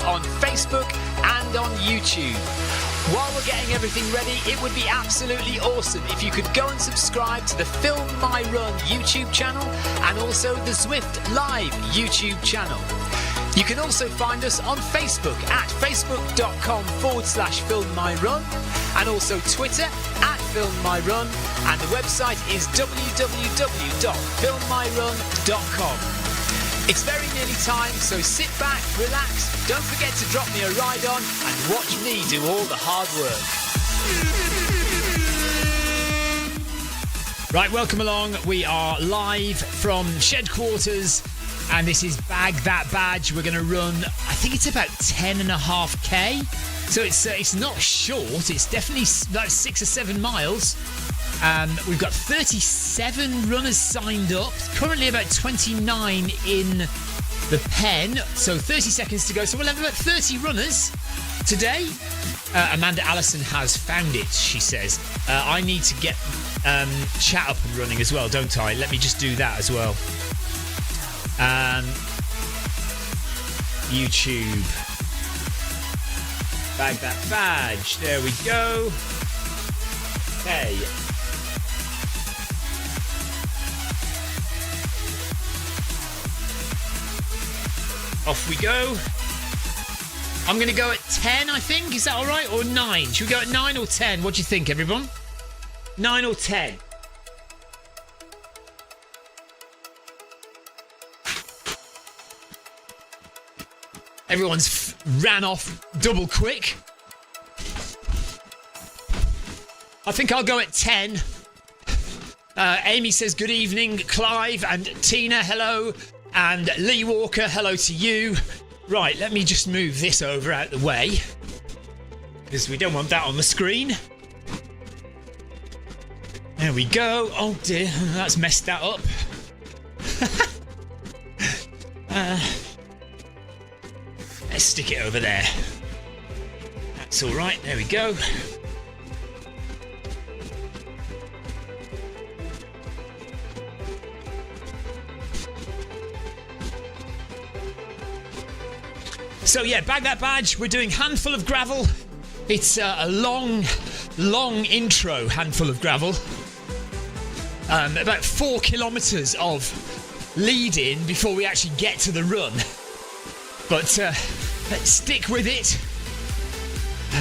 on Facebook and on YouTube. While we're getting everything ready, it would be absolutely awesome if you could go and subscribe to the Film My Run YouTube channel and also the Zwift Live YouTube channel. You can also find us on Facebook at facebook.com/filmmyrun and also Twitter at filmmyrun, and the website is www.filmmyrun.com. It's very nearly time, so sit back, relax, don't forget to drop me a ride on and watch me do all the hard work. Right, welcome along. We are live from Shed Quarters. And this is Bag That Badge. We're going to run, I think it's about 10.5k. So it's not short. It's definitely like 6 or 7 miles. We've got 37 runners signed up. Currently about 29 in the pen. So 30 seconds to go. So we'll have about 30 runners today. Amanda Allison has found it, she says. I need to get chat up and running as well, don't I? Let me just do that as well. YouTube. Bag That Badge. There we go. Okay. Off we go. I'm going to go at 10, I think. Is that all right? Or 9? Should we go at 9 or 10? What do you think, everyone? 9 or 10? Everyone's ran off double quick. I think I'll go at 10. Amy says good evening, Clive, and Tina, hello, and Lee Walker, hello to you. Right, let me just move this over out the way, because we don't want that on the screen. There we go. Oh dear, that's messed that up. Let's stick it over there. That's all right. There we go. So yeah, Bag That Badge. We're doing Handful of Gravel. It's a long intro, Handful of Gravel. About 4 kilometres of lead in before we actually get to the run. But let's stick with it,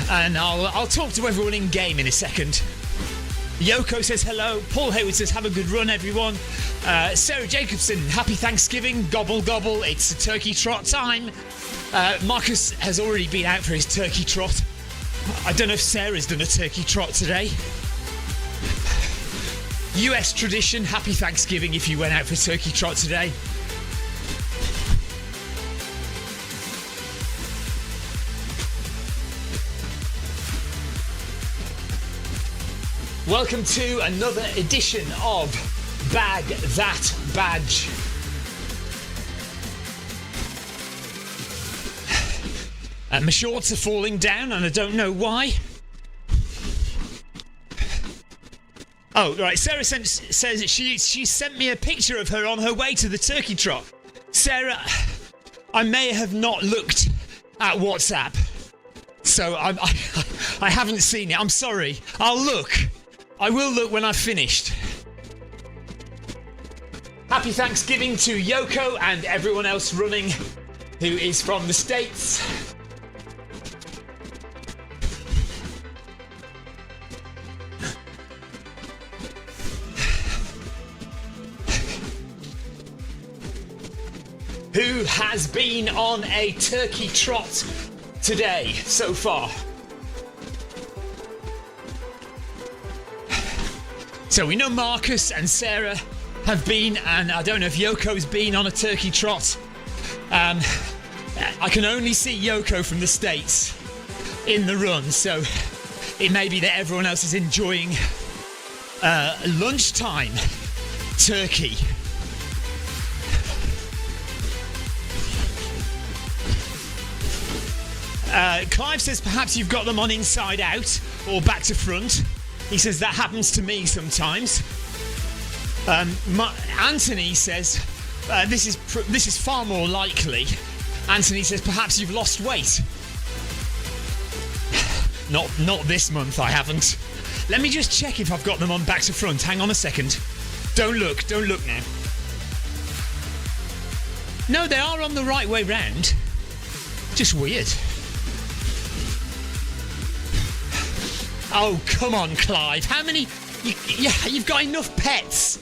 and I'll talk to everyone in game in a second. Yoko says hello. Paul Hayward says have a good run, everyone. Sarah Jacobson, happy Thanksgiving. Gobble gobble. It's a turkey trot time. Marcus has already been out for his turkey trot. I don't know if Sarah's done a turkey trot today. US tradition. Happy Thanksgiving if you went out for a turkey trot today. Welcome to another edition of Bag That Badge. My shorts are falling down and I don't know why. Oh, right. Sarah says she sent me a picture of her on her way to the turkey trot. Sarah, I may have not looked at WhatsApp, so I haven't seen it. I'm sorry. I'll look. I will look when I've finished. Happy Thanksgiving to Yoko and everyone else running who is from the States. Who has been on a turkey trot today so far? So we know Marcus and Sarah have been, and I don't know if Yoko's been on a turkey trot. I can only see Yoko from the States in the run, so it may be that everyone else is enjoying lunchtime turkey. Clive says perhaps you've got them on inside out or back to front. He says that happens to me sometimes. Anthony says this is far more likely. Anthony says, perhaps you've lost weight. Not this month, I haven't. Let me just check if I've got them on back to front. Hang on a second. Don't look now. No, they are on the right way round. Just weird. Oh, come on, Clive. How many... You've got enough pets.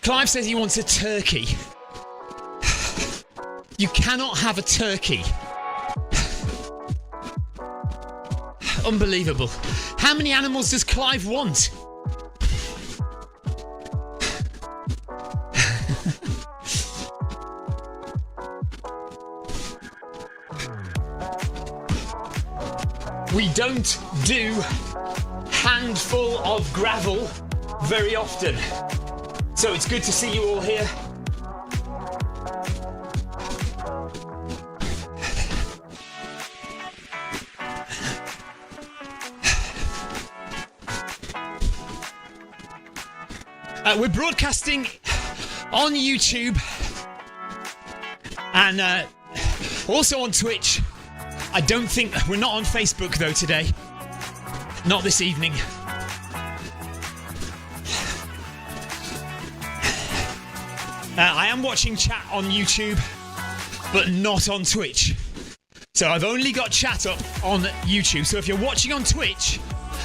Clive says he wants a turkey. You cannot have a turkey. Unbelievable. How many animals does Clive want? We don't do handful of gravel very often. So it's good to see you all here. We're broadcasting on YouTube and also on Twitch. I don't think... We're not on Facebook, though, today. Not this evening. I am watching chat on YouTube, but not on Twitch. So I've only got chat up on YouTube. So if you're watching on Twitch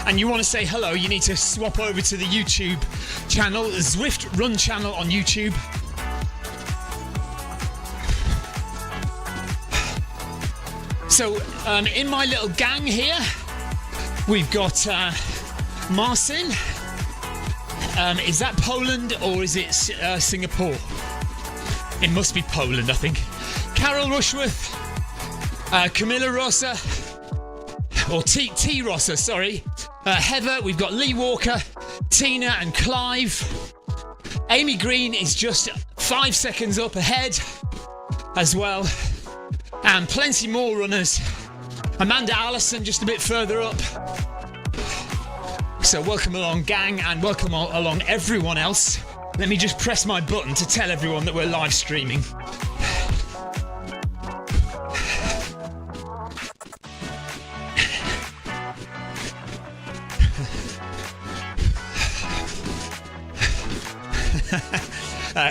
and you want to say hello, you need to swap over to the YouTube channel, Zwift Run channel on YouTube. So in my little gang here, we've got Marcin. Is that Poland or is it Singapore? It must be Poland, I think. Carol Rushworth, Camilla Rossa, or T Rossa, sorry. Heather, we've got Lee Walker, Tina and Clive. Amy Green is just 5 seconds up ahead as well. And plenty more runners. Amanda Allison just a bit further up. So welcome along, gang, and welcome along everyone else. Let me just press my button to tell everyone that we're live streaming.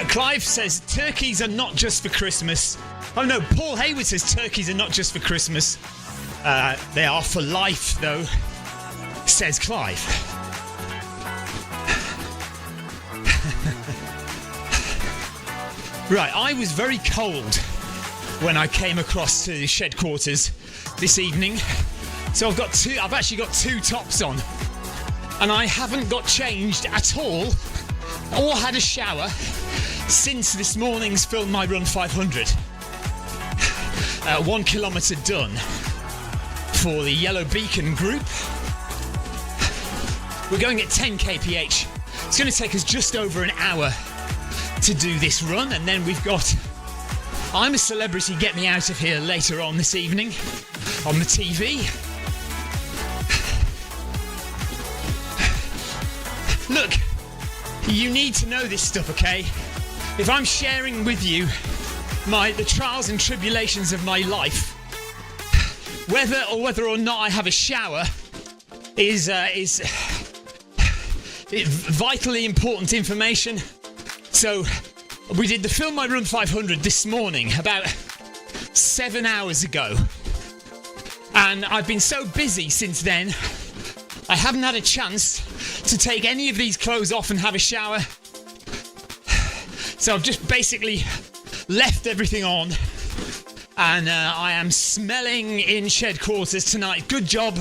Clive says turkeys are not just for Christmas. Oh no, Paul Hayward says turkeys are not just for Christmas. They are for life, though, says Clive. Right, I was very cold when I came across to the shed quarters this evening. So I've actually got two tops on. And I haven't got changed at all or had a shower since this morning's Film My Run 500. 1 kilometre done for the Yellow Beacon group. We're going at 10 kph. It's going to take us just over an hour to do this run, and then we've got I'm a Celebrity, Get Me Out of Here later on this evening on the TV. Look, you need to know this stuff, okay? If I'm sharing with you the trials and tribulations of my life, whether or not I have a shower is vitally important information. So we did the Film My Run 500 this morning, about 7 hours ago, and I've been so busy since then I haven't had a chance to take any of these clothes off and have a shower. So I've just basically left everything on, and I am smelling in shed quarters tonight. Good job.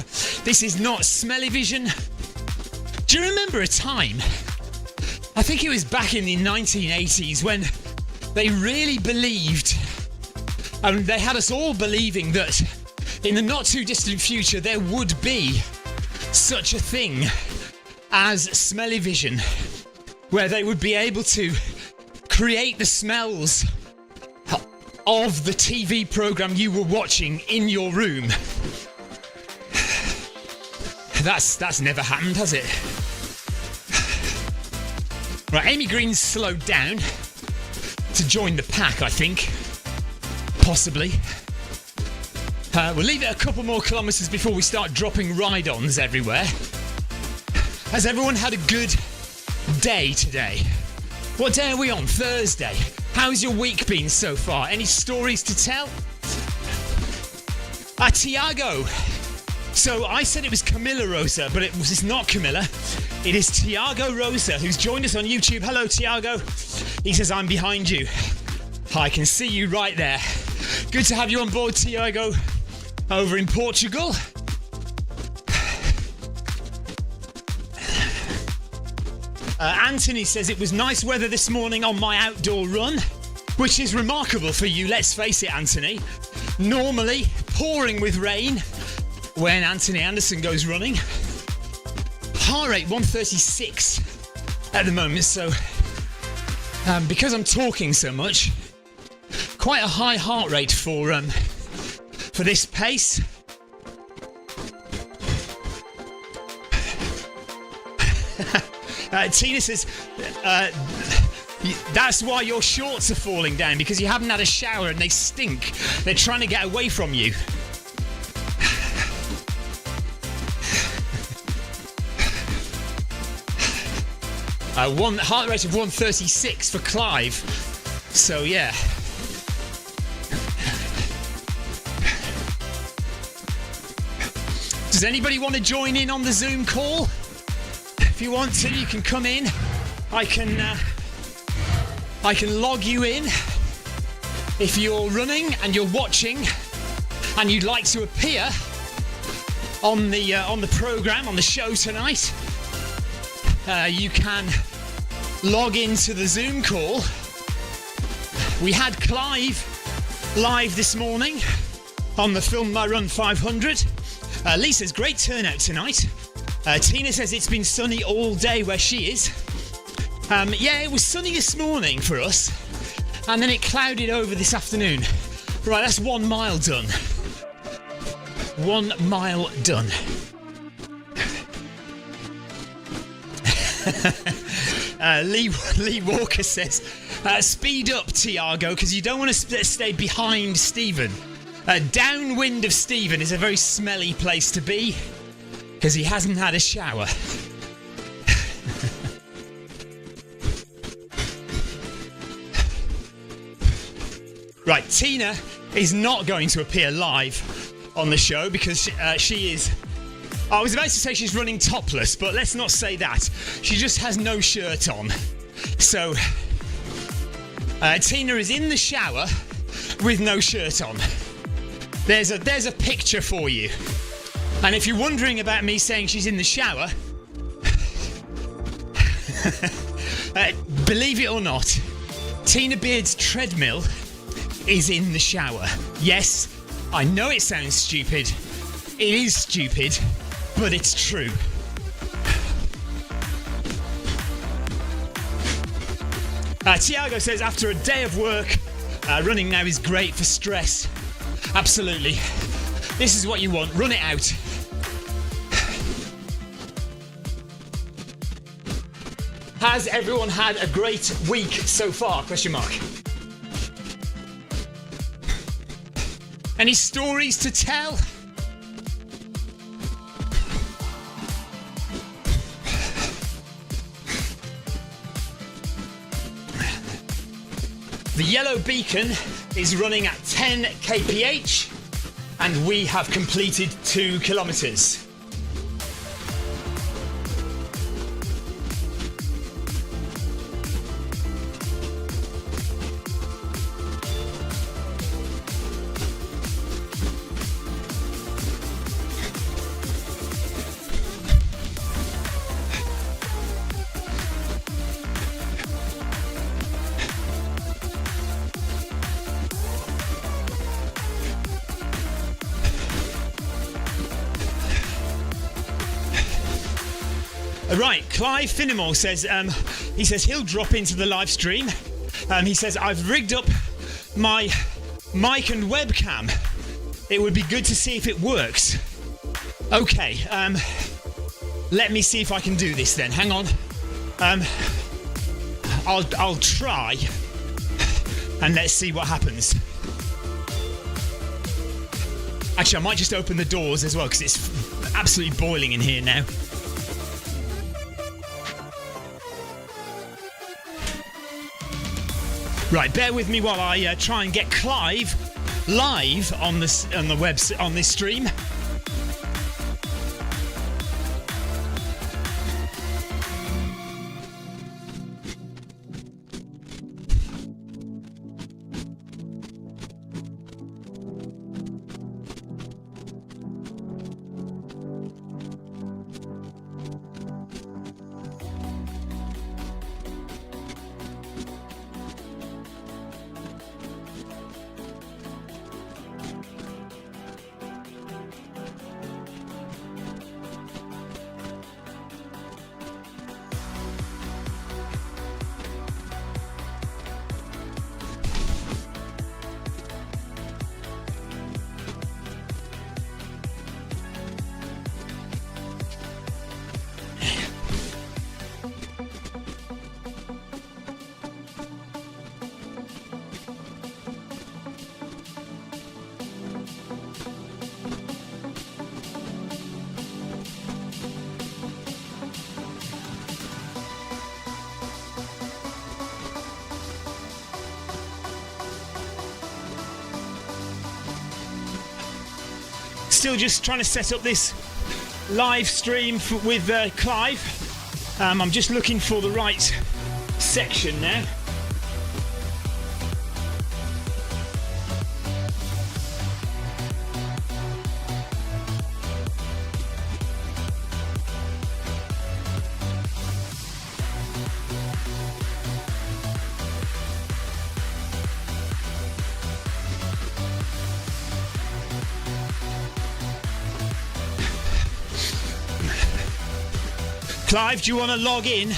This is not smelly vision. Do you remember a time, I think it was back in the 1980s, when they really believed, and they had us all believing, that in the not too distant future there would be such a thing as smelly vision, where they would be able to create the smells of the TV programme you were watching in your room. That's never happened, has it? Right, Amy Green's slowed down to join the pack, I think. Possibly. We'll leave it a couple more kilometres before we start dropping ride-ons everywhere. Has everyone had a good day today? What day are we on? Thursday. How's your week been so far? Any stories to tell? Tiago. So I said it was Camilla Rosa, but it's not Camilla. It is Tiago Rosa, who's joined us on YouTube. Hello, Tiago. He says, I'm behind you. I can see you right there. Good to have you on board, Tiago, over in Portugal. Anthony says it was nice weather this morning on my outdoor run, which is remarkable for you, let's face it, Anthony. Normally pouring with rain when Anthony Anderson goes running. Heart rate 136 at the moment, so because I'm talking so much, quite a high heart rate for this pace. Tina says that's why your shorts are falling down, because you haven't had a shower and they stink. They're trying to get away from you. One heart rate of 136 for Clive. So yeah. Does anybody want to join in on the Zoom call? If you want to, you can come in. I can log you in. If you're running and you're watching and you'd like to appear on the programme, on the show tonight, you can log into the Zoom call. We had Clive live this morning on the Film My Run 500. Lisa's great turnout tonight. Tina says it's been sunny all day where she is. Yeah, it was sunny this morning for us, and then it clouded over this afternoon. Right, that's 1 mile done. 1 mile done. Lee Walker says, speed up, Tiago, because you don't want to stay behind Stephen. Downwind of Stephen is a very smelly place to be, because he hasn't had a shower. Right, Tina is not going to appear live on the show because she is... I was about to say she's running topless, but let's not say that. She just has no shirt on. So, Tina is in the shower with no shirt on. There's a picture for you. And if you're wondering about me saying she's in the shower, believe it or not, Tina Beard's treadmill is in the shower. Yes, I know it sounds stupid. It is stupid, but it's true. Tiago says, after a day of work, running now is great for stress. Absolutely. This is what you want. Run it out. Has everyone had a great week so far? Question mark. Any stories to tell? The yellow beacon is running at 10 kph and we have completed 2 kilometres. Right, Clive Finnemore says, he says he'll drop into the live stream. He says, I've rigged up my mic and webcam. It would be good to see if it works. Okay, let me see if I can do this then. Hang on. I'll try, and let's see what happens. Actually, I might just open the doors as well because it's absolutely boiling in here now. Right, bear with me while I try and get Clive live on this stream. Still just trying to set up this live stream with Clive. I'm just looking for the right section now. Clive, do you want to log in?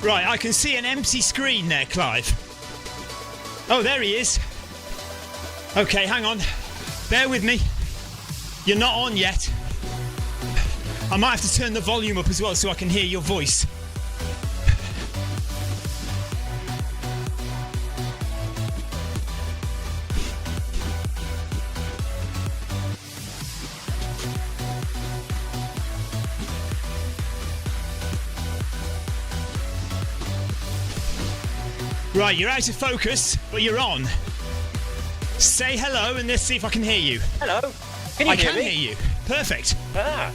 Right, I can see an empty screen there, Clive. Oh, there he is. Okay, hang on. Bear with me. You're not on yet. I might have to turn the volume up as well so I can hear your voice. Right, you're out of focus, but you're on. Say hello and let's see if I can hear you. Hello. Can you hear me? I can hear you. Perfect. Ah.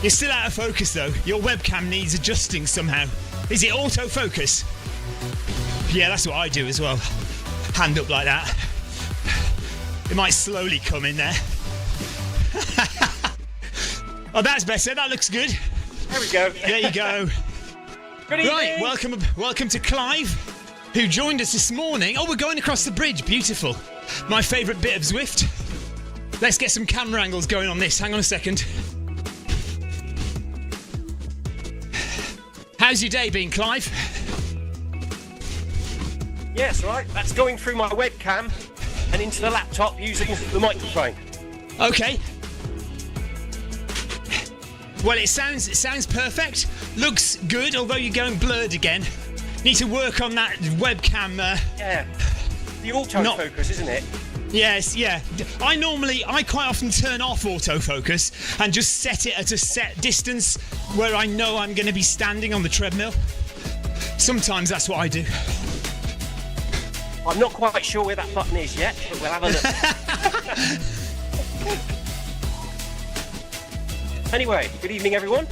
You're still out of focus though. Your webcam needs adjusting somehow. Is it autofocus? Yeah, that's what I do as well. Hand up like that. It might slowly come in there. Oh, that's better. That looks good. There we go. There you go. Good evening. Right, welcome to Clive, who joined us this morning. Oh, we're going across the bridge. Beautiful. My favourite bit of Zwift. Let's get some camera angles going on this. Hang on a second. How's your day been, Clive? Yes, right. That's going through my webcam and into the laptop using the microphone. Okay. Well, it sounds perfect. Looks good, although you're going blurred again. Need to work on that webcam. Yeah. The autofocus, isn't it? Yes, yeah. I quite often turn off autofocus and just set it at a set distance where I know I'm going to be standing on the treadmill. Sometimes that's what I do. I'm not quite sure where that button is yet, but we'll have a look. Anyway, good evening, everyone.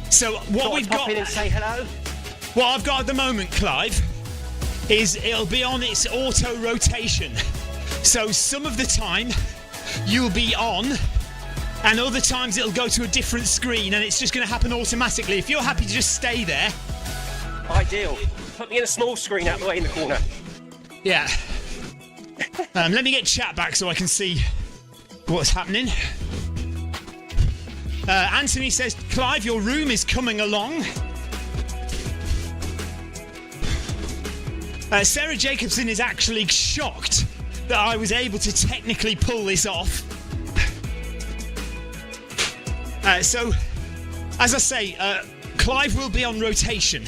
So what we've got... Pop in and say hello. What I've got at the moment, Clive, is it'll be on its auto rotation. So some of the time you'll be on And other times it'll go to a different screen and it's just going to happen automatically. If you're happy to just stay there. Ideal. Put me in a small screen out the way in the corner. Yeah. Let me get chat back so I can see what's happening. Anthony says, Clive, your room is coming along. Sarah Jacobson is actually shocked that I was able to technically pull this off. So, as I say, Clive will be on rotation.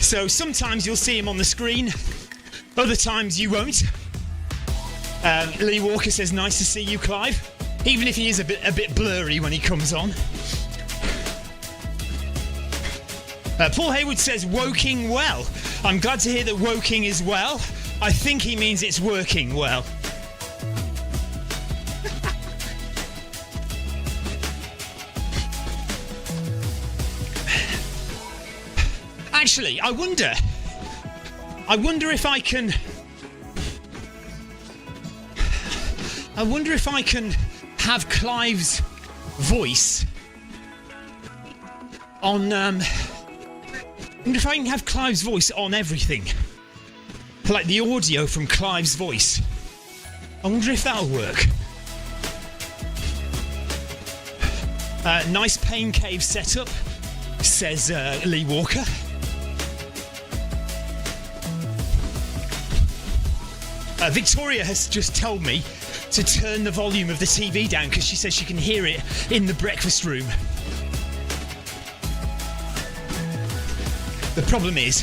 So sometimes you'll see him on the screen, other times you won't. Lee Walker says, nice to see you, Clive. Even if he is a bit blurry when he comes on. Paul Haywood says, woking well. I'm glad to hear that woking is well. I think he means it's working well. Actually, I wonder if I can have Clive's voice on I wonder if I can have Clive's voice on everything. Like the audio from Clive's voice. I wonder if that'll work. Nice pain cave setup, says Lee Walker. Victoria has just told me to turn the volume of the TV down because she says she can hear it in the breakfast room. The problem is,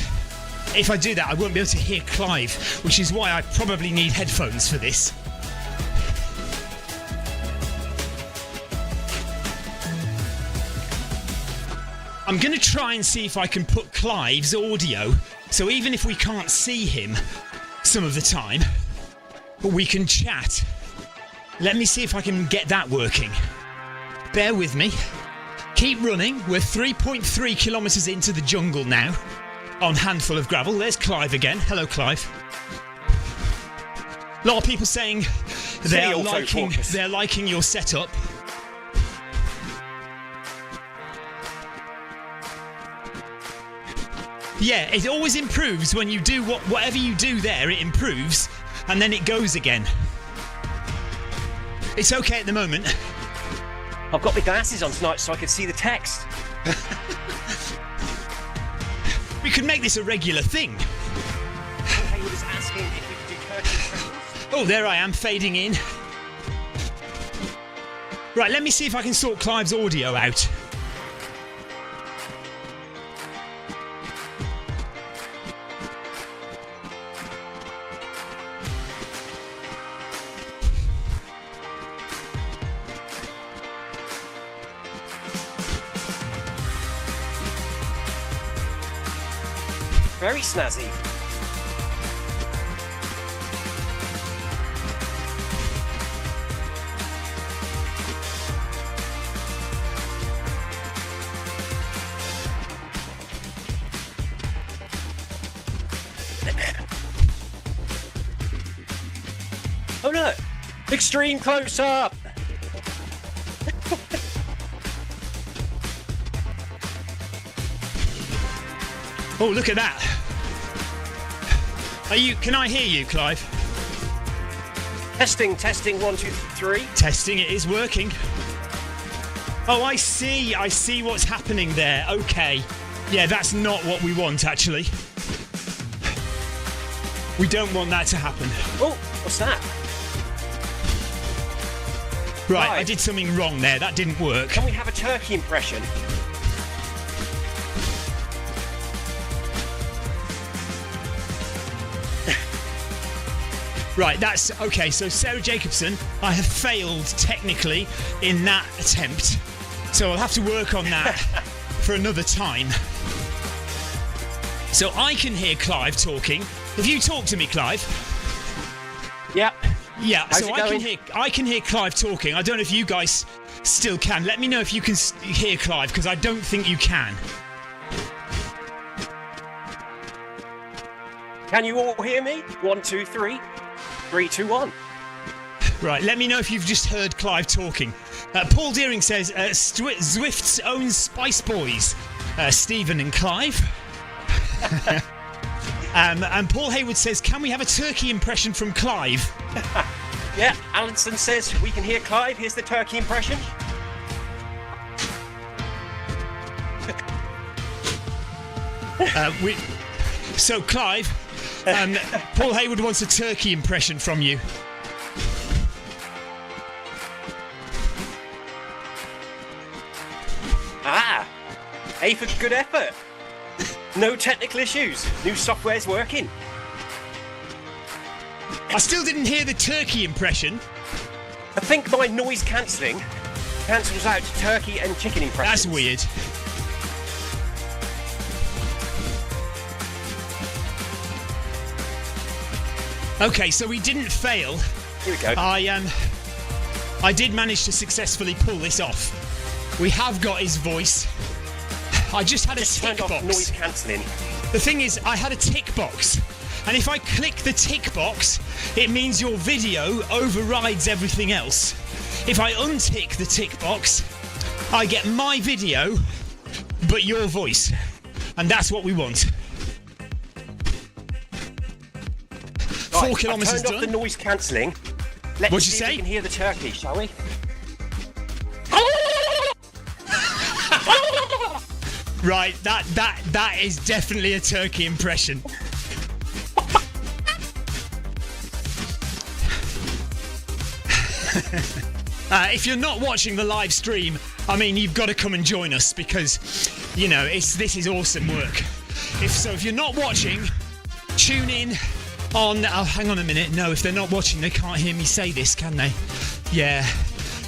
if I do that, I won't be able to hear Clive, which is why I probably need headphones for this. I'm going to try and see if I can put Clive's audio, so even if we can't see him some of the time, but we can chat. Let me see if I can get that working. Bear with me. Keep running. We're 3.3 kilometres into the jungle now on Handful of Gravel. There's Clive again. Hello, Clive. A lot of people saying they're liking your setup. Yeah, it always improves when you do whatever you do there, it improves, and then it goes again. It's okay at the moment. I've got my glasses on tonight so I can see the text. We could make this a regular thing. Okay, we're just asking if we could do curtain impressions. Oh, there I am, fading in. Right, let me see if I can sort Clive's audio out. Very snazzy. Oh no! Extreme close up! Oh, look at that. Can I hear you, Clive? Testing, 1, 2, 3. Testing, it is working. Oh, I see what's happening there. Okay. Yeah, that's not what we want, actually. We don't want that to happen. Oh, what's that? Right, I did something wrong there. That didn't work. Can we have a turkey impression? Right, that's okay. So Sarah Jacobson, I have failed technically in that attempt. So I'll have to work on that for another time. So I can hear Clive talking. Have you talked to me, Clive? Yep. Yeah, How's so it I can hear Clive talking. I don't know if you guys still can. Let me know if you can hear Clive, because I don't think you can. Can you all hear me? 1, 2, 3. 3, 2, 1. Right, let me know if you've just heard Clive talking. Paul Deering says, Zwift's own Spice Boys, Stephen and Clive. And Paul Hayward says, can we have a turkey impression from Clive? Yeah, Alanson says, we can hear Clive. Here's the turkey impression. So, Clive, Paul Hayward wants a turkey impression from you. Ah, A for good effort. No technical issues. New software's working. I still didn't hear the turkey impression. I think my noise cancelling cancels out turkey and chicken impressions. That's weird. Okay, so we didn't fail. Here we go. I did manage to successfully pull this off. We have got his voice. I just had a tick box. Noise cancelling. The thing is, I had a tick box, and if I click the tick box, it means your video overrides everything else. If I untick the tick box, I get my video, but your voice, and that's what we want. 4 kilometres done. I turned off the noise cancelling. What'd you say? If we can hear the turkey, shall we? Right, that is definitely a turkey impression. If you're not watching the live stream, I mean, you've got to come and join us because, you know, this is awesome work. If you're not watching, tune in on... Oh, hang on a minute. No, if they're not watching, they can't hear me say this, can they? Yeah,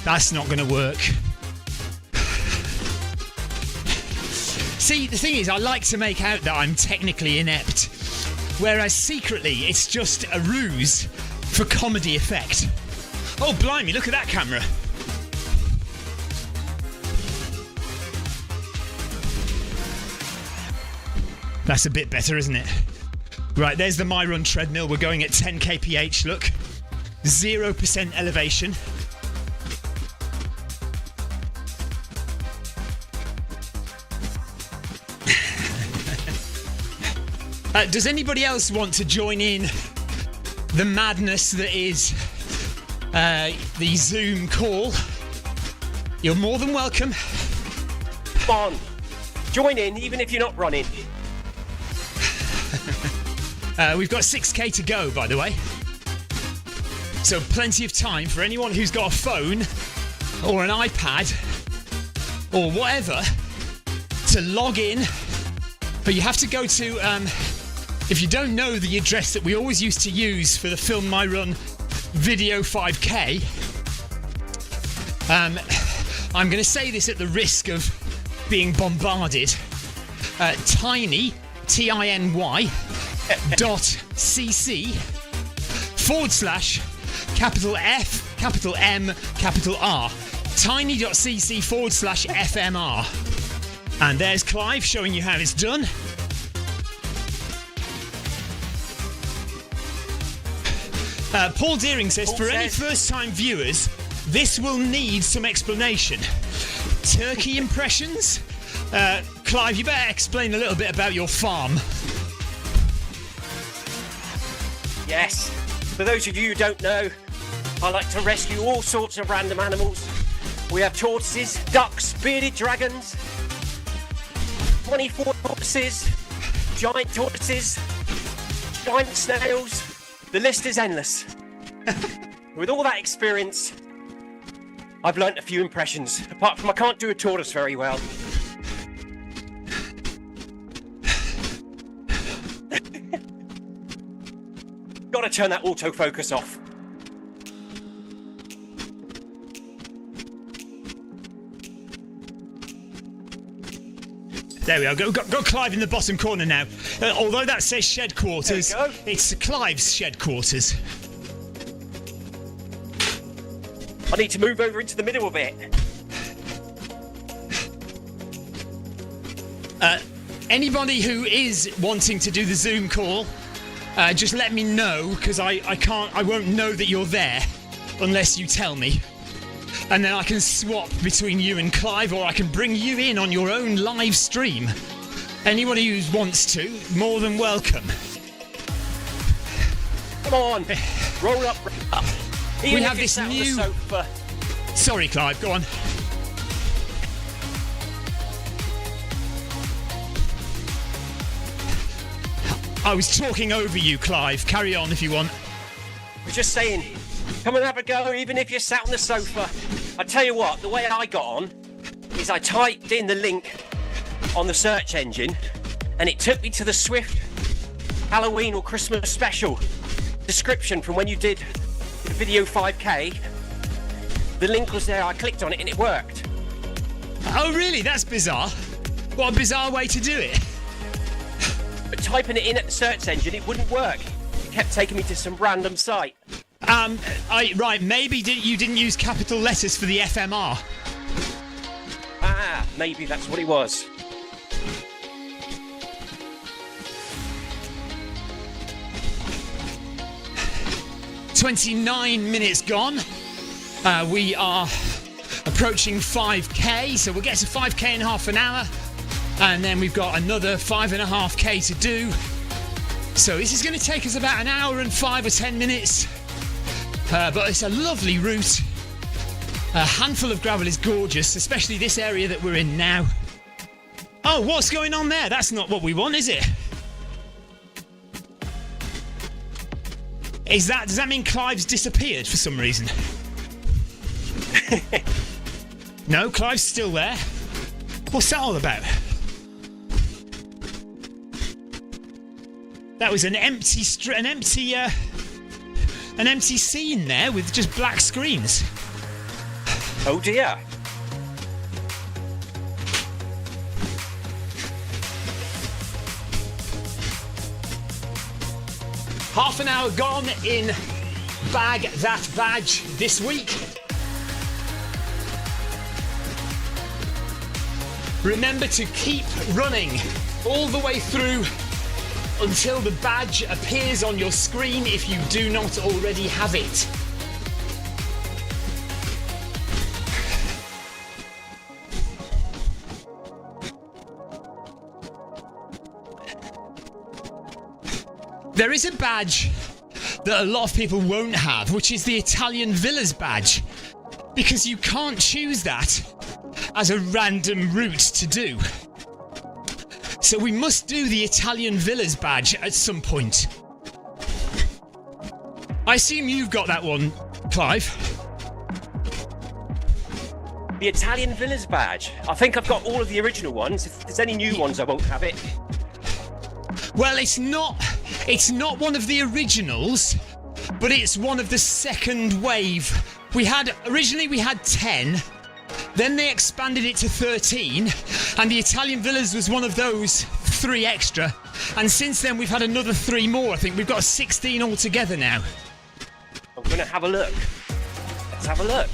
that's not going to work. See, the thing is, I like to make out that I'm technically inept, whereas secretly it's just a ruse for comedy effect. Oh, blimey, look at that camera. That's a bit better, isn't it? Right, there's the My Run treadmill. We're going at 10 kph, look. 0% elevation. Does anybody else want to join in the madness that is the Zoom call? You're more than welcome. Come on, join in, even if you're not running. We've got 6k to go, by the way. So plenty of time for anyone who's got a phone or an iPad or whatever to log in. But you have to go to... if you don't know the address that we always used to use for the Film My Run video 5k, I'm going to say this at the risk of being bombarded. Tiny, Tiny, .cc / capital F, capital M, capital R. Tiny.cc / FMR. And there's Clive showing you how it's done. Paul Deering says, any first-time viewers, this will need some explanation. Turkey impressions? Clive, you better explain a little bit about your farm. Yes. For those of you who don't know, I like to rescue all sorts of random animals. We have tortoises, ducks, bearded dragons, 24 tortoises, giant tortoises, giant snails. The list is endless. With all that experience, I've learnt a few impressions. Apart from I can't do a tortoise very well. Gotta turn that autofocus off. There we are. Got Clive in the bottom corner now. Although that says shed quarters, it's Clive's shed quarters. I need to move over into the middle a bit. Anybody who is wanting to do the Zoom call, just let me know, because I won't know that you're there unless you tell me. And then I can swap between you and Clive, or I can bring you in on your own live stream. Anybody who wants to, more than welcome. Come on, roll up. Even We if have you're this sat on the new... sofa. Sorry, Clive, go on. I was talking over you, Clive. Carry on if you want. We're just saying, come and have a go, even if you're sat on the sofa. I tell you what, the way I got on is I typed in the link on the search engine, and it took me to the Zwift Halloween or Christmas special description from when you did the video 5K. The link was there, I clicked on it and it worked. Oh, really? That's bizarre. What a bizarre way to do it. But typing it in at the search engine, it wouldn't work. It kept taking me to some random site. Right, maybe you didn't use capital letters for the FMR. Ah, maybe that's what it was. "29 minutes gone. We are approaching 5k, so we'll get to 5k in half an hour, and then we've got another 5.5k to do. So this is going to take us about an hour and 5 or 10 minutes, but it's a lovely route. A handful of gravel is gorgeous, especially this area that we're in now. Oh, what's going on there? That's not what we want, is it? Does that mean Clive's disappeared for some reason? No, Clive's still there. What's that all about? That was an empty scene there with just black screens. Oh dear. Half an hour gone in Bag That Badge this week. Remember to keep running all the way through until the badge appears on your screen if you do not already have it. There is a badge that a lot of people won't have, which is the Italian Villas badge, because you can't choose that as a random route to do. So we must do the Italian Villas badge at some point. I assume you've got that one, Clive. The Italian Villas badge. I think I've got all of the original ones. If there's any new ones, I won't have it. Well, it's not one of the originals, but it's one of the second wave. Originally we had 10, then they expanded it to 13, and the Italian Villas was one of those 3 extra, and since then we've had another 3 more. I think we've got 16 altogether now. I'm gonna have a look. Let's have a look.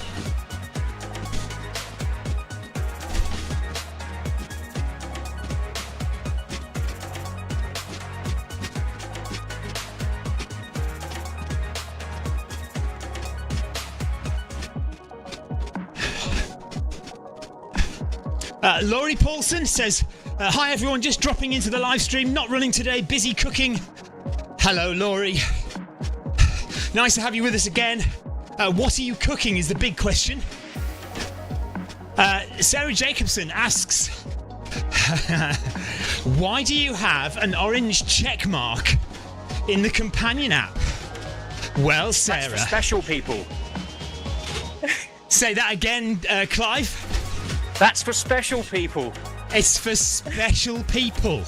Laurie Paulson says, hi everyone, just dropping into the live stream, not running today, busy cooking. Hello, Laurie. Nice to have you with us again. What are you cooking is the big question. Sarah Jacobson asks, why do you have an orange check mark in the companion app? Well, Sarah. That's for special people. Say that again, Clive. That's for special people. It's for special people.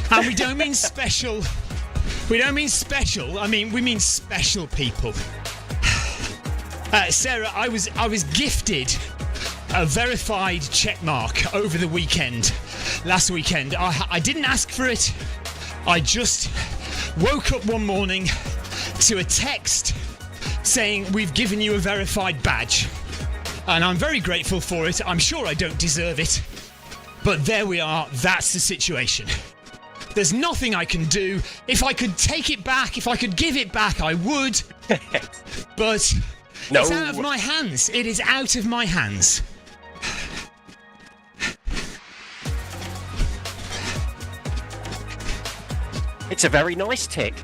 And we don't mean special. We don't mean special. I mean, we mean special people. Sarah, I was gifted a verified check mark over the weekend. Last weekend. I didn't ask for it. I just woke up one morning to a text saying, we've given you a verified badge. And I'm very grateful for it. I'm sure I don't deserve it. But there we are. That's the situation. There's nothing I can do. If I could take it back, if I could give it back, I would. But No. It's out of my hands. It is out of my hands. It's a very nice tick.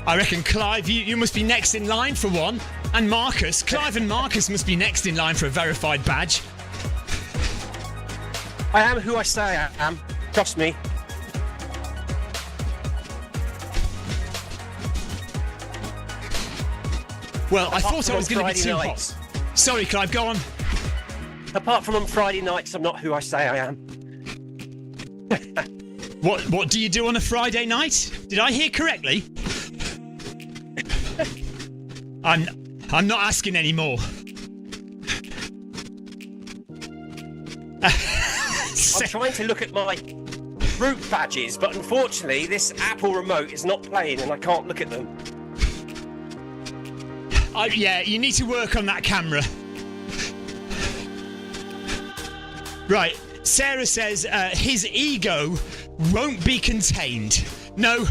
I reckon, Clive, you must be next in line for one. And Marcus. Clive and Marcus must be next in line for a verified badge. I am who I say I am. Trust me. Well, I thought I was going to be too nights. hot. Sorry, Clive, go on. Apart from on Friday nights, I'm not who I say I am. What do you do on a Friday night? Did I hear correctly? I'm not asking anymore. I'm trying to look at my route badges, but unfortunately this Apple remote is not playing and I can't look at them. Yeah, you need to work on that camera. Right, Sarah says his ego won't be contained. No,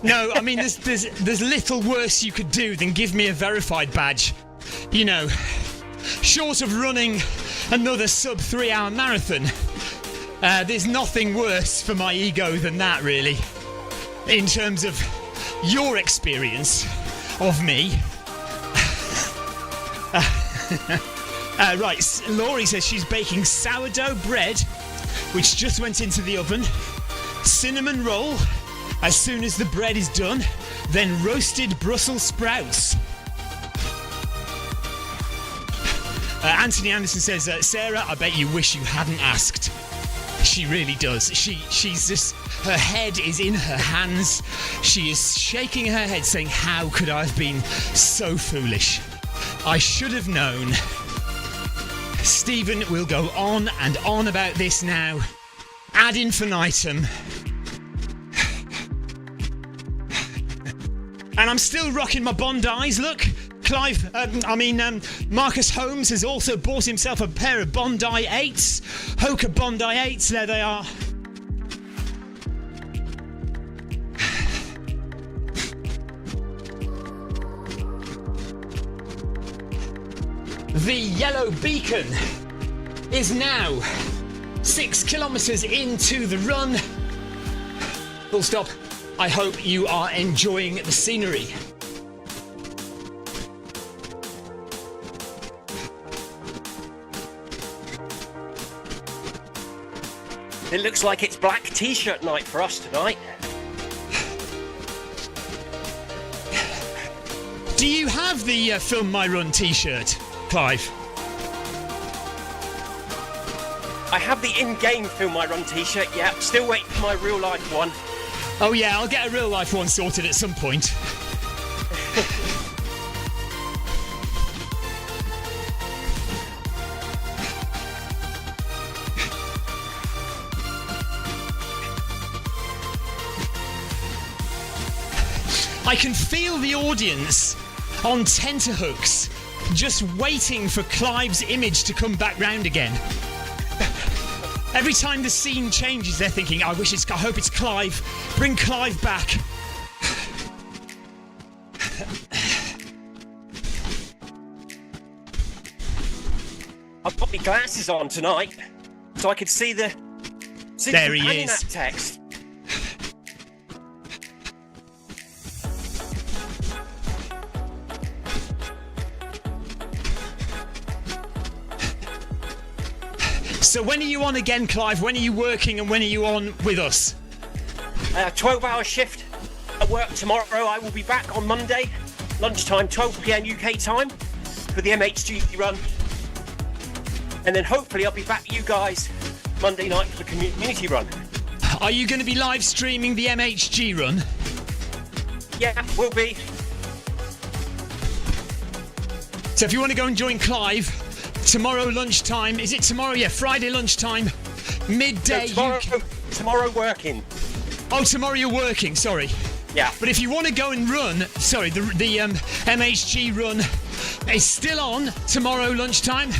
I mean there's little worse you could do than give me a verified badge. You know, short of running another sub 3 hour marathon, there's nothing worse for my ego than that, really, in terms of your experience of me. Right, Laurie says she's baking sourdough bread, which just went into the oven, cinnamon roll as soon as the bread is done, then roasted Brussels sprouts. Anthony Anderson says, Sarah, I bet you wish you hadn't asked. She really does. She's just, her head is in her hands. She is shaking her head saying, how could I have been so foolish? I should have known. Stephen will go on and on about this now, ad infinitum. And I'm still rocking my Bondis, look. Clive, Marcus Holmes has also bought himself a pair of Bondi 8s. Hoka Bondi 8s, there they are. The yellow beacon is now 6 kilometres into the run. Full stop. I hope you are enjoying the scenery. It looks like it's black t-shirt night for us tonight. Do you have the Film My Run t-shirt, Clive? I have the in-game Film My Run t-shirt, yeah. Still waiting for my real-life one. Oh yeah, I'll get a real-life one sorted at some point. I can feel the audience on tenterhooks just waiting for Clive's image to come back round again. Every time the scene changes, they're thinking, I hope it's Clive. Bring Clive back. I've got my glasses on tonight, so I could see the there he is. That text. So when are you on again, Clive? When are you working and when are you on with us? 12-hour shift at work tomorrow. I will be back on Monday, lunchtime, 12 p.m. UK time, for the MHG run. And then hopefully I'll be back with you guys Monday night for the community run. Are you going to be live streaming the MHG run? Yeah, will be. So if you want to go and join Clive, tomorrow lunchtime, is it tomorrow? Yeah, Friday lunchtime, midday. No, tomorrow working. Oh, tomorrow you're working, sorry. Yeah. But if you want to go and run, sorry, the MHG run is still on tomorrow lunchtime.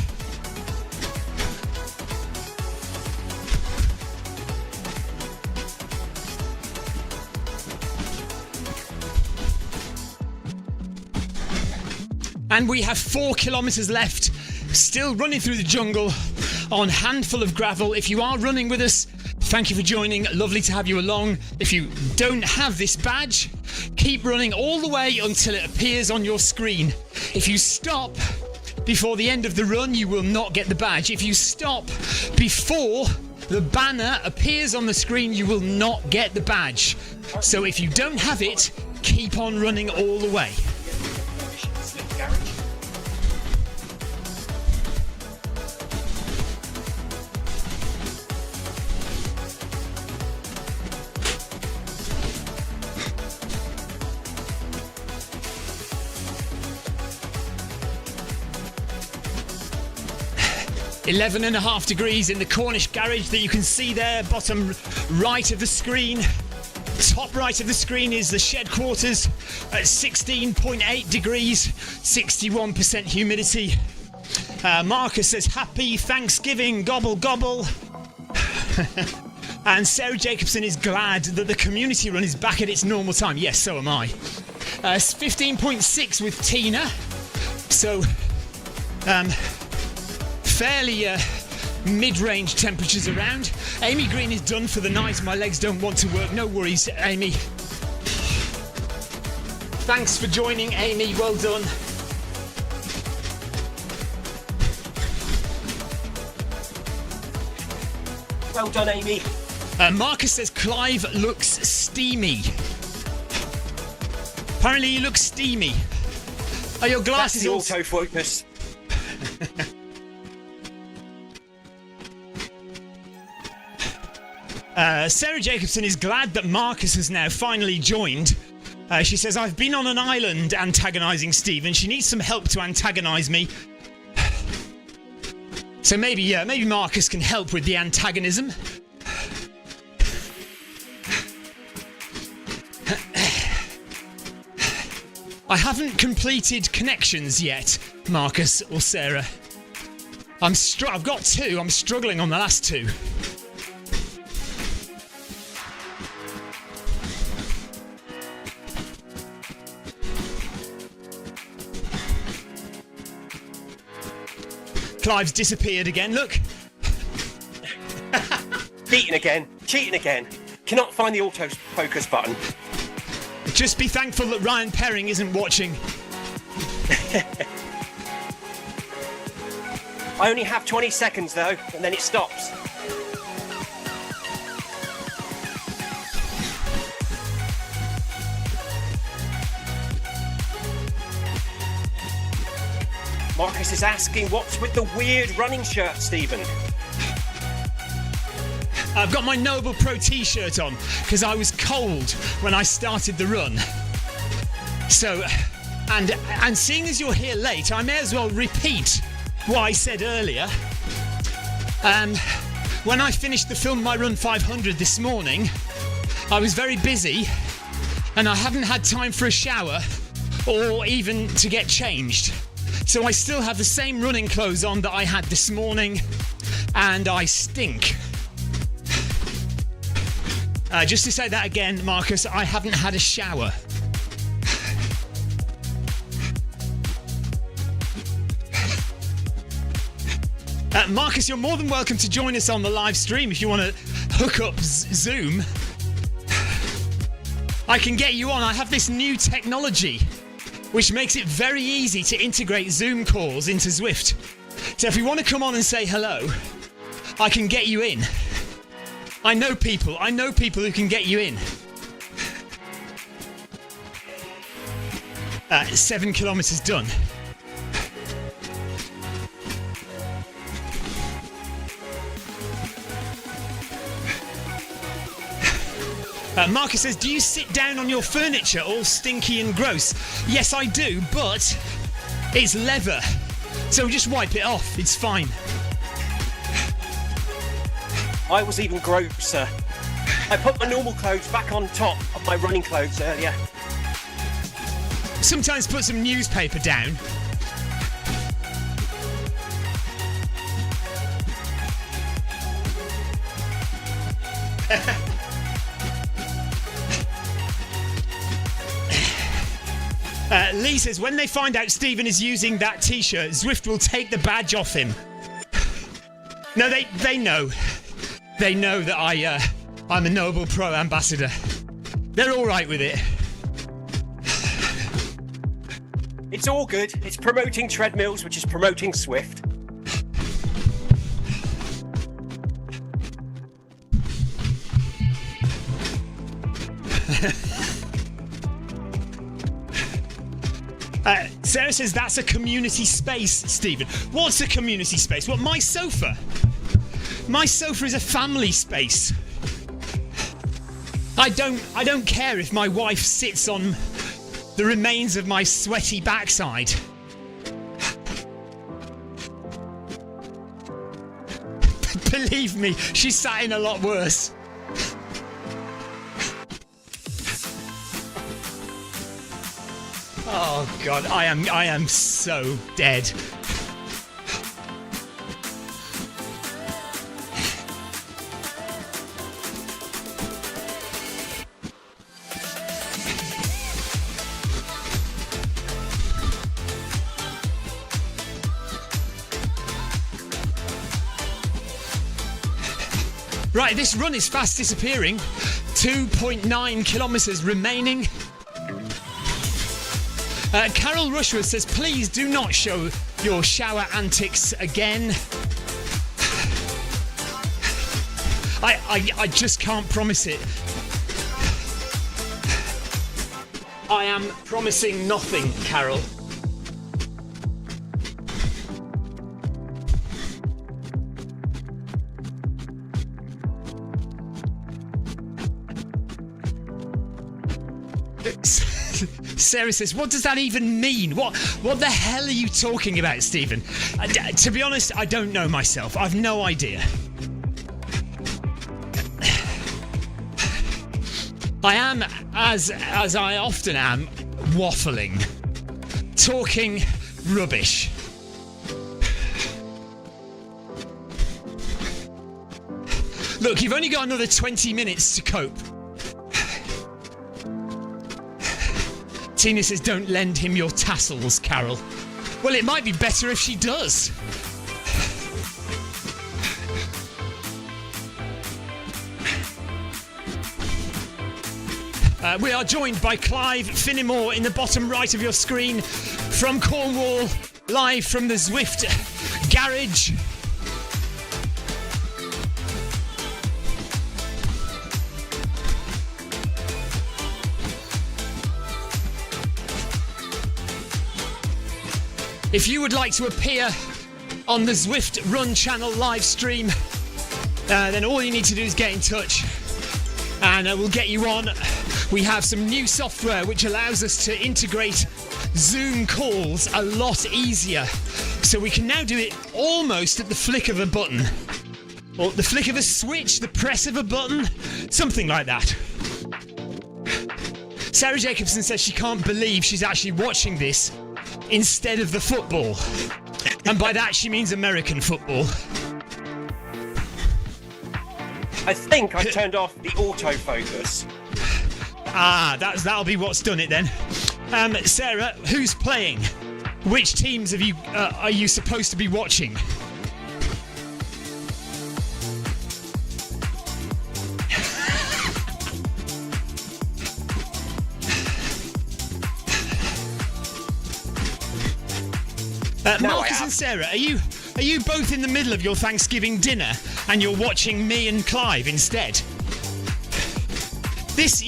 And we have 4 kilometres left, still running through the jungle on handful of gravel. If you are running with us, thank you for joining. Lovely to have you along. If you don't have this badge, keep running all the way until it appears on your screen. If you stop before the end of the run, you will not get the badge. If you stop before the banner appears on the screen, you will not get the badge. So if you don't have it, keep on running all the way. 11.5 degrees in the Cornish garage that you can see there, bottom right of the screen. Top right of the screen is the shed quarters at 16.8 degrees, 61% humidity. Marcus says, happy Thanksgiving, gobble gobble. And Sarah Jacobson is glad that the community run is back at its normal time. Yes, so am I. 15.6 with Tina. So, fairly mid-range temperatures around. Amy Green is done for the night. My legs don't want to work. No worries, Amy. Thanks for joining, Amy. Well done. Well done, Amy. Marcus says Clive looks steamy. Apparently he looks steamy. Are your glasses That's the autofocus. Sarah Jacobson is glad that Marcus has now finally joined. She says, I've been on an island antagonising Stephen. She needs some help to antagonise me. So maybe Marcus can help with the antagonism. I haven't completed connections yet, Marcus or Sarah. I've got 2. I'm struggling on the last 2. Clive's disappeared again, look. Cheating again. Cannot find the autofocus button. Just be thankful that Ryan Perring isn't watching. I only have 20 seconds though, and then it stops. Marcus is asking, what's with the weird running shirt, Stephen? I've got my Noble Pro t-shirt on because I was cold when I started the run. So, and seeing as you're here late, I may as well repeat what I said earlier. When I finished the Film My Run 500 this morning, I was very busy and I haven't had time for a shower or even to get changed. So I still have the same running clothes on that I had this morning, and I stink. Just to say that again, Marcus, I haven't had a shower. Marcus, you're more than welcome to join us on the live stream if you want to hook up Zoom. I can get you on. I have this new technology which makes it very easy to integrate Zoom calls into Zwift. So if you want to come on and say hello, I can get you in. I know people who can get you in. 7 kilometres done. Marcus says, do you sit down on your furniture all stinky and gross? Yes, I do, but it's leather. So just wipe it off. It's fine. I was even grosser. I put my normal clothes back on top of my running clothes earlier. Sometimes put some newspaper down. Lee says, when they find out Stephen is using that T-shirt, Zwift will take the badge off him. No, they know. They know that I'm a Noble Pro ambassador. They're all right with it. It's all good. It's promoting treadmills, which is promoting Zwift. Sarah says that's a community space, Stephen. What's a community space? What, my sofa? My sofa is a family space. I don't care if my wife sits on the remains of my sweaty backside. Believe me, she sat in a lot worse. Oh God, I am so dead. Right, this run is fast disappearing. 2.9 kilometres remaining. Carol Rushworth says, please do not show your shower antics again. I just can't promise it. I am promising nothing, Carol. Sarah says, what does that even mean? What the hell are you talking about, Stephen? To be honest, I don't know myself. I've no idea. I am, as I often am, waffling. Talking rubbish. Look, you've only got another 20 minutes to cope. Tina says, don't lend him your tassels, Carol. Well, it might be better if she does. We are joined by Clive Finnemore in the bottom right of your screen from Cornwall, live from the Zwift garage. If you would like to appear on the Zwift Run channel live stream, then all you need to do is get in touch and we'll get you on. We have some new software which allows us to integrate Zoom calls a lot easier. So we can now do it almost at the flick of a button. Or the flick of a switch, the press of a button, something like that. Sarah Jacobson says she can't believe she's actually watching this instead of the football. And by that she means American football. I think I turned off the autofocus. That'll be what's done it then. Sarah, who's playing? Which teams are you supposed to be watching? Marcus and Sarah, are you both in the middle of your Thanksgiving dinner and you're watching me and Clive instead? This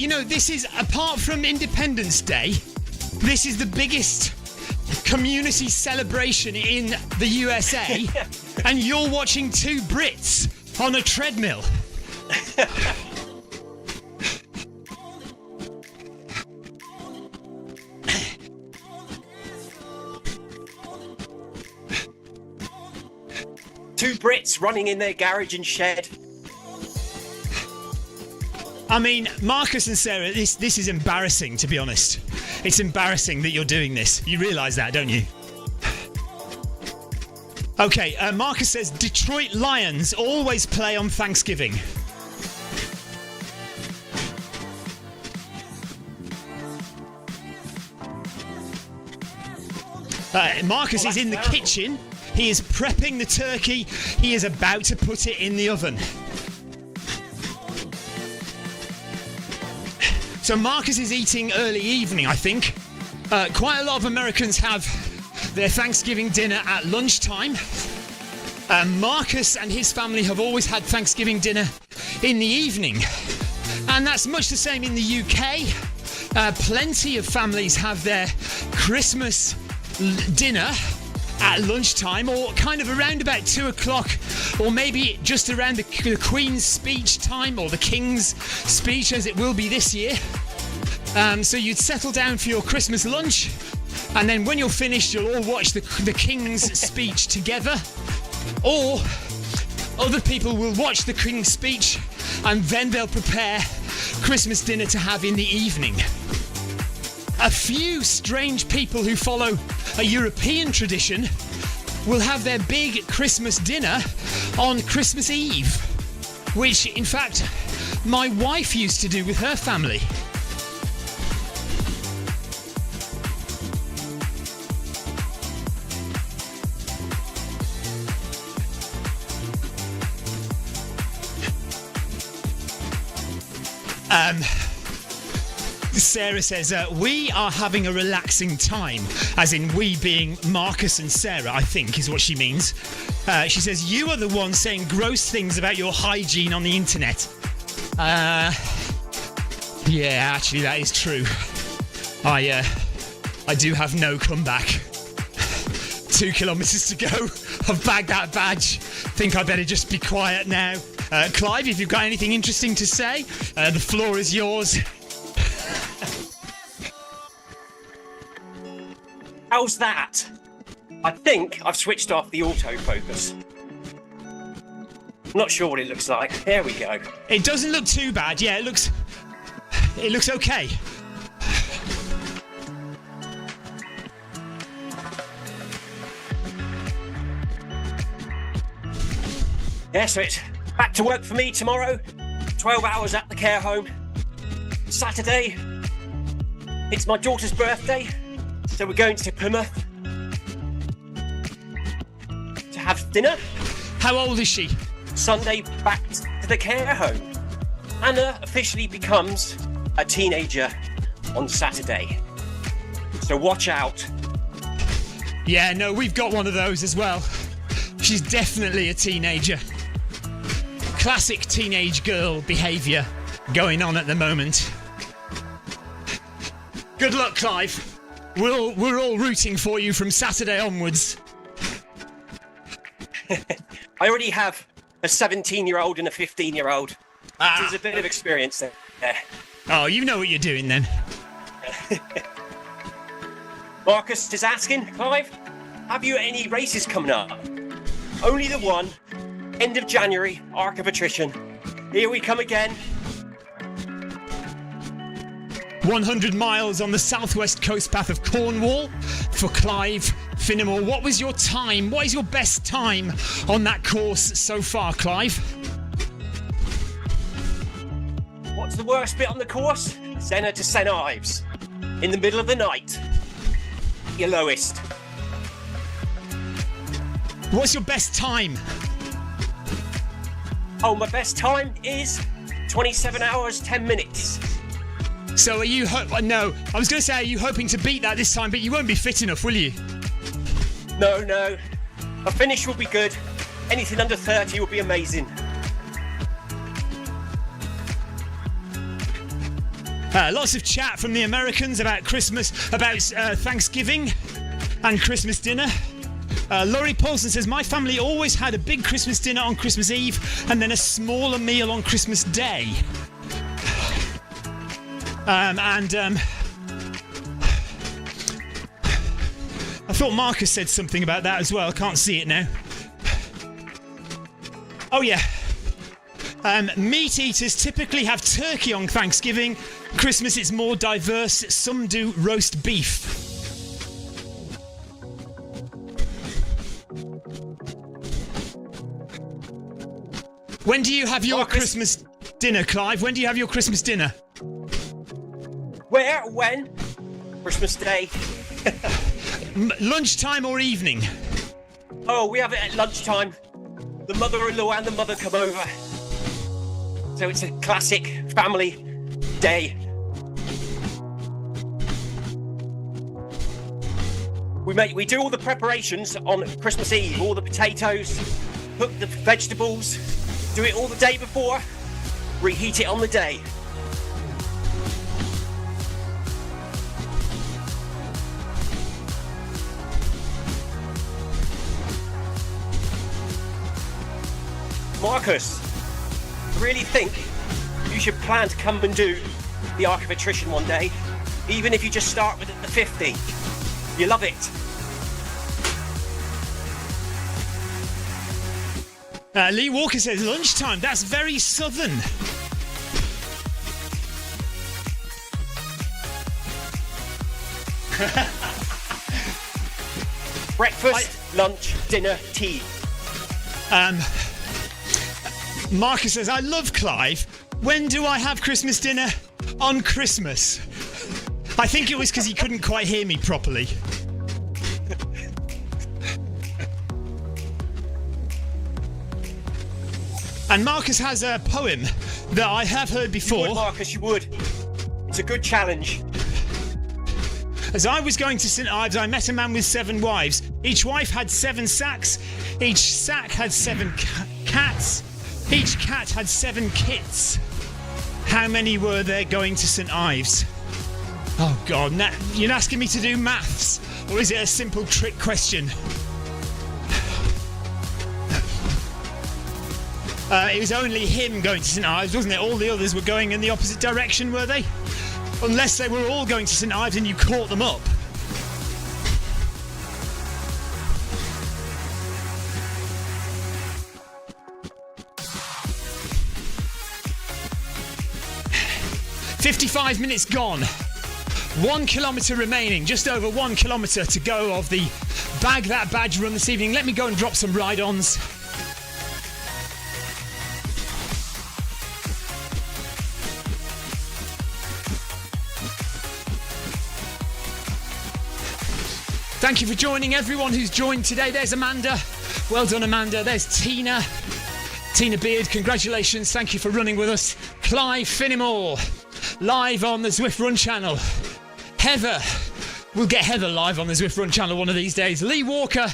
is, apart from Independence Day, this is the biggest community celebration in the USA, and you're watching two Brits on a treadmill. Two Brits running in their garage and shed. I mean, Marcus and Sarah, this is embarrassing, to be honest. It's embarrassing that you're doing this. You realise that, don't you? Okay, Marcus says, Detroit Lions always play on Thanksgiving. Marcus is in the kitchen. He is prepping the turkey. He is about to put it in the oven. So Marcus is eating early evening, I think. Quite a lot of Americans have their Thanksgiving dinner at lunchtime. Marcus and his family have always had Thanksgiving dinner in the evening. And that's much the same in the UK. Plenty of families have their Christmas dinner at lunchtime, or kind of around about 2 o'clock, or maybe just around the Queen's speech time, or the King's speech, as it will be this year. So you'd settle down for your Christmas lunch, and then when you're finished, you'll all watch the King's speech together. Or other people will watch the King's speech, and then they'll prepare Christmas dinner to have in the evening. A few strange people who follow a European tradition will have their big Christmas dinner on Christmas Eve, which, in fact, my wife used to do with her family. Sarah says, we are having a relaxing time, as in we being Marcus and Sarah, I think is what she means. She says, you are the one saying gross things about your hygiene on the internet. Yeah, actually that is true. I do have no comeback. 2 kilometres to go. I've bagged that badge. Think I better just be quiet now. Clive, if you've got anything interesting to say, the floor is yours. How's that? I think I've switched off the autofocus. Not sure what it looks like. There we go. It doesn't look too bad. Yeah, it looks okay. Yeah, so it's back to work for me tomorrow. 12 hours at the care home. Saturday, it's my daughter's birthday. So we're going to Plymouth to have dinner. How old is she? Sunday, back to the care home. Anna officially becomes a teenager on Saturday. So watch out. Yeah, no, we've got one of those as well. She's definitely a teenager. Classic teenage girl behaviour going on at the moment. Good luck, Clive. We're all rooting for you from Saturday onwards. I already have a 17-year-old and a 15-year-old. There's a bit of experience there. Oh, you know what you're doing then. Marcus is asking, Clive, have you any races coming up? Only the one, end of January, Arc of Attrition. Here we come again. 100 miles on the southwest coast path of Cornwall for Clive Finnemore. What was your time? What is your best time on that course so far, Clive? What's the worst bit on the course? Senna to St Ives. In the middle of the night. Your lowest. What's your best time? Oh, my best time is 27 hours, 10 minutes. So are you... No, I was going to say, are you hoping to beat that this time, but you won't be fit enough, will you? No. A finish will be good. Anything under 30 will be amazing. Lots of chat from the Americans about Christmas, about Thanksgiving and Christmas dinner. Laurie Paulson says, my family always had a big Christmas dinner on Christmas Eve and then a smaller meal on Christmas Day. I thought Marcus said something about that as well. I can't see it now. Oh yeah. Meat eaters typically have turkey on Thanksgiving. Christmas it's more diverse. Some do roast beef. When do you have your Christmas dinner, Clive? When do you have your Christmas dinner? Where? When? Christmas Day. Lunchtime or evening? Oh, we have it at lunchtime. The mother-in-law and the mother come over. So it's a classic family day. We do all the preparations on Christmas Eve, all the potatoes, cook the vegetables, do it all the day before, reheat it on the day. Marcus, I really think you should plan to come and do the Arc of Attrition one day, even if you just start with the 50. You love it. Lee Walker says lunchtime. That's very southern. Breakfast, lunch, dinner, tea. Marcus says, I love Clive. When do I have Christmas dinner? On Christmas. I think it was because he couldn't quite hear me properly. And Marcus has a poem that I have heard before. You would, Marcus, you would. It's a good challenge. As I was going to St Ives, I met a man with 7 wives. Each wife had 7 sacks. Each sack had 7 cats. Each cat had 7 kits. How many were there going to St Ives? Oh God, now you're asking me to do maths? Or is it a simple trick question? It was only him going to St Ives, wasn't it? All the others were going in the opposite direction, were they? Unless they were all going to St Ives and you caught them up. "55 minutes gone. 1 kilometre remaining. Just over 1 kilometre to go of the Bag That Badge run this evening. Let me go and drop some ride-ons. Thank you for joining everyone who's joined today. There's Amanda. Well done, Amanda. There's Tina. Tina Beard, congratulations. Thank you for running with us. Clive Finnemore, live on the Zwift Run channel. Heather. We'll get Heather live on the Zwift Run channel one of these days. Lee Walker.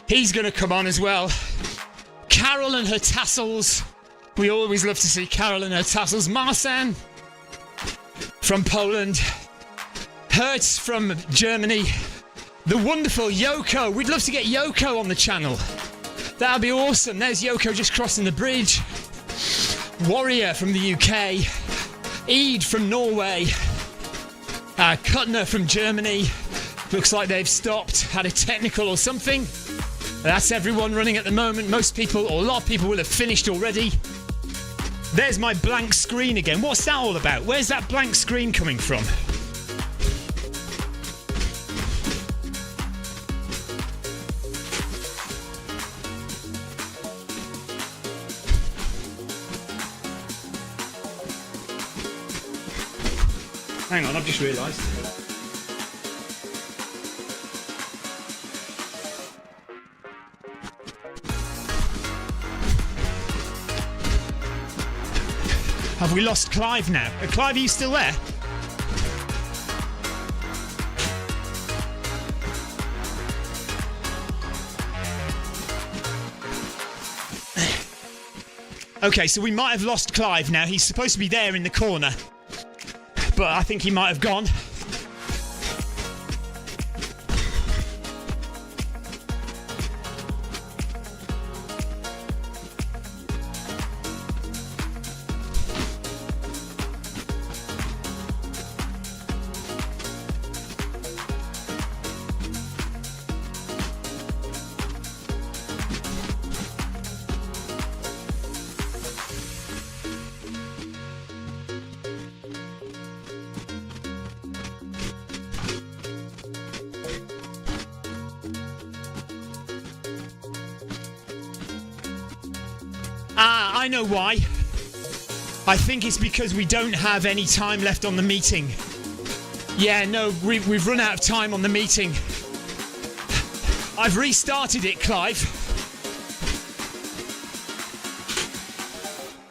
He's going to come on as well. Carol and her tassels. We always love to see Carol and her tassels. Marsan from Poland. Hertz from Germany. The wonderful Yoko. We'd love to get Yoko on the channel. That'd be awesome. There's Yoko just crossing the bridge. Warrior from the UK. Eid from Norway. Kuttner from Germany. Looks like they've stopped, had a technical or something. That's everyone running at the moment. Most people, or a lot of people, will have finished already. There's my blank screen again. What's that all about? Where's that blank screen coming from? Hang on, I've just realised. Have we lost Clive now? Clive, are you still there? Okay, so we might have lost Clive now. He's supposed to be there in the corner, but I think he might have gone. I know why. I think it's because we don't have any time left on the meeting. Yeah, no, we've run out of time on the meeting. I've restarted it, Clive.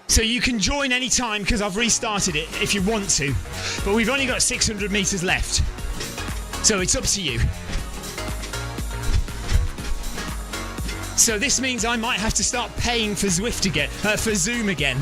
So you can join any time because I've restarted it if you want to. But we've only got 600 metres left. So it's up to you. So this means I might have to start paying for Zwift again, for Zoom again.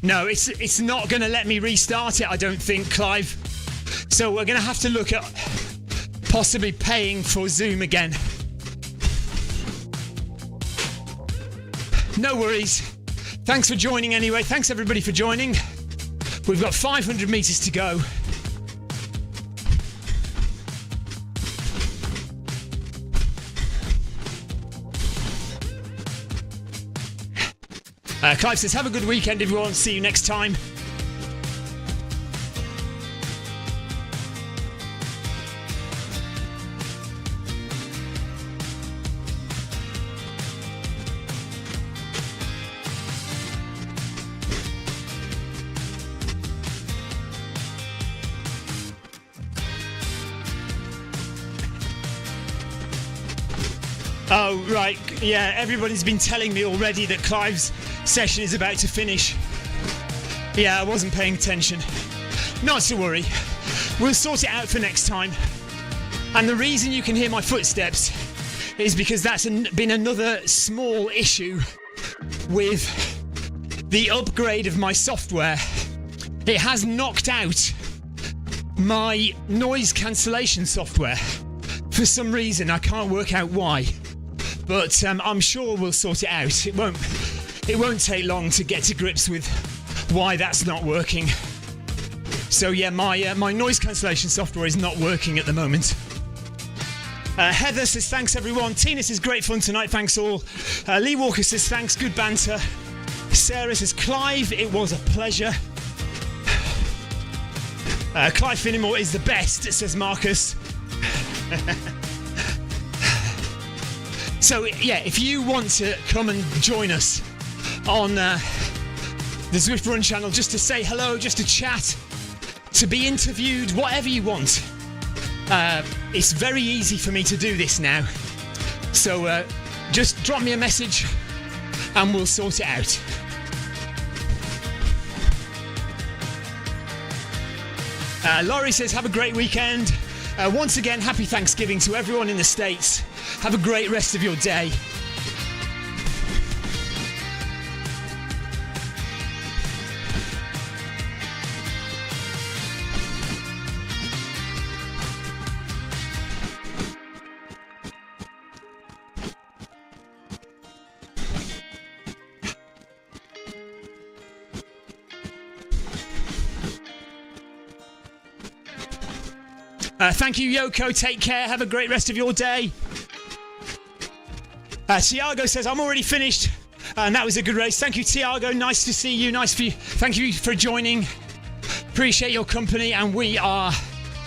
No, it's not going to let me restart it, I don't think, Clive. So we're going to have to look at possibly paying for Zoom again. No worries. Thanks for joining anyway. Thanks everybody for joining. We've got 500 metres to go. Clive says, have a good weekend everyone, see you next time. Oh, right, yeah, everybody's been telling me already that Clive's session is about to finish. Yeah, I wasn't paying attention. Not to worry. We'll sort it out for next time. And the reason you can hear my footsteps is because that's been another small issue with the upgrade of my software. It has knocked out my noise cancellation software. For some reason, I can't work out why. But I'm sure we'll sort it out. It won't take long to get to grips with why that's not working. So yeah, my noise cancellation software is not working at the moment. Heather says thanks everyone. Tina says great fun tonight, thanks all. Lee Walker says thanks, good banter. Sarah says Clive, it was a pleasure. Clive Finnemore is the best, says Marcus. So yeah, if you want to come and join us on the Zwift Run channel, just to say hello, just to chat, to be interviewed, whatever you want. It's very easy for me to do this now. So just drop me a message and we'll sort it out. Laurie says, have a great weekend. Once again, happy Thanksgiving to everyone in the States. Have a great rest of your day. Thank you, Yoko. Take care. Have a great rest of your day. Tiago says, I'm already finished. And that was a good race. Thank you, Tiago. Nice to see you. Nice for you. Thank you for joining. Appreciate your company. And we are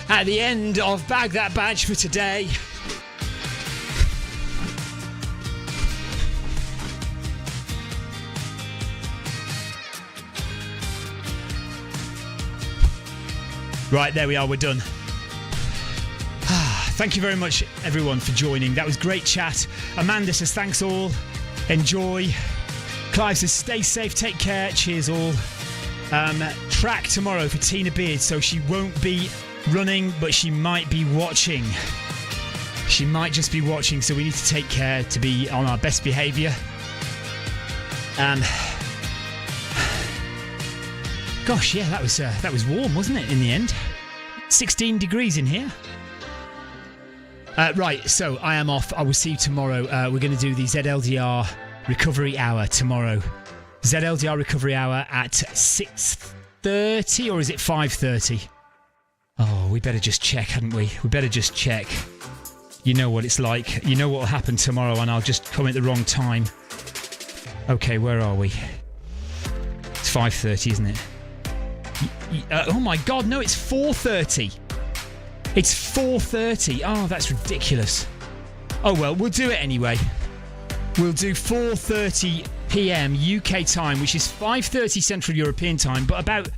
at the end of Bag That Badge for today. Right, there we are. We're done. Thank you very much, everyone, for joining. That was great chat. Amanda says, thanks all. Enjoy. Clive says, stay safe, take care. Cheers all. Track tomorrow for Tina Beard, so she won't be running, but she might be watching. She might just be watching, so we need to take care to be on our best behaviour. Gosh, yeah, that was warm, wasn't it, in the end? 16 degrees in here. Right, so I am off. I will see you tomorrow. We're going to do the ZLDR Recovery Hour tomorrow. ZLDR Recovery Hour at 6:30, or is it 5:30? Oh, we better just check, hadn't we? We better just check. You know what it's like. You know what will happen tomorrow, and I'll just come at the wrong time. Okay, where are we? It's 5:30, isn't it? Oh my God, no, it's 4:30. It's 4:30. Oh, that's ridiculous. Oh well, we'll do it anyway. We'll do 4:30 p.m. UK time, which is 5:30 Central European time, but about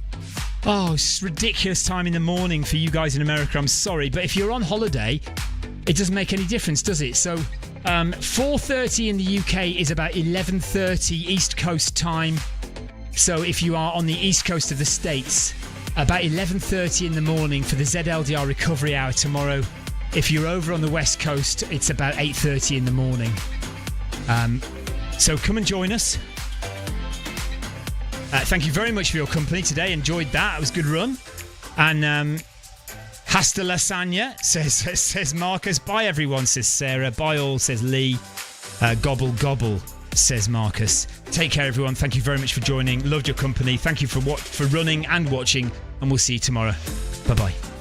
it's ridiculous time in the morning for you guys in America. I'm sorry, but if you're on holiday, it doesn't make any difference, does it? So 4:30 in the UK is about 11:30 East Coast time. So if you are on the East Coast of the States, about 11:30 in the morning for the ZLDR recovery hour tomorrow. If you're over on the West Coast, it's about 8:30 in the morning. So come and join us. Thank you very much for your company today. Enjoyed that. It was a good run. And hasta lasagna, says Marcus. Bye everyone, says Sarah. Bye all, says Lee. Gobble gobble, says Marcus. Take care everyone. Thank you very much for joining. Loved your company. Thank you for running and watching. And we'll see you tomorrow. Bye bye.